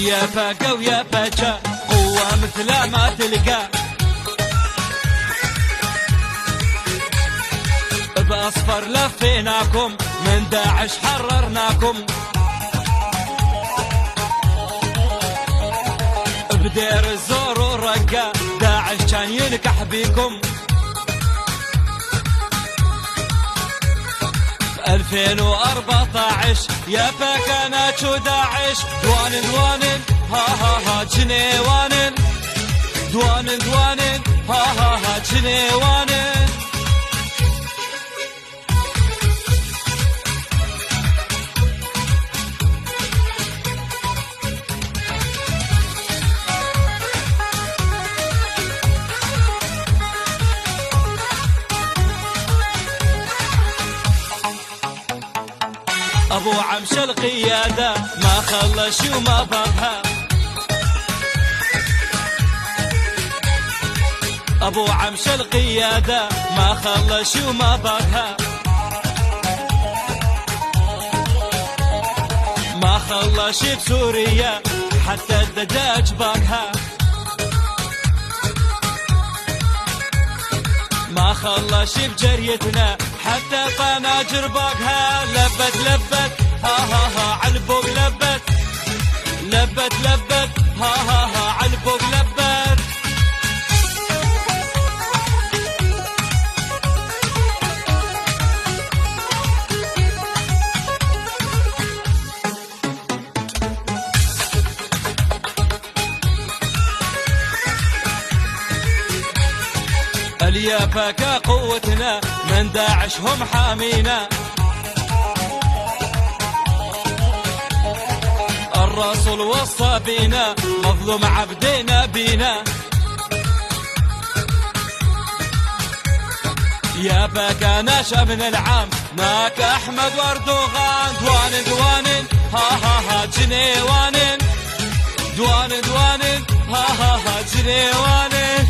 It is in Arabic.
يا فاكا ويا فاكا قوة مثل ما تلقى، بأصفر لفيناكم من داعش حررناكم، بدير الزور والرقة داعش كان ينكح بيكم. 2014 يا فاكانات وداعش دوانن دوانن ها ها ها جنيوانن دوانن دوانن ها ها ها جنيوانن. أبو عمش القيادة ما خلش وما بابها، أبو عمش القيادة ما خلش وما بابها، ما خلش بسوريا حتى الدجاج باكها، ما خلش بجريتنا حتى طناجر باقها. لبت لبت ها ها ها عالبوق لبت لبت لبت ها ها ها عالبوق لبت. اليافاكا قوتنا من داعش هم حامينا، الرسول وصى بينا مظلوم عبدنا بينا. يا باكانا شبن العام ناك احمد واردوغان دوانن دوانن ها ها ها جنيوانن دوانن دوانن ها ها ها جنيوانن.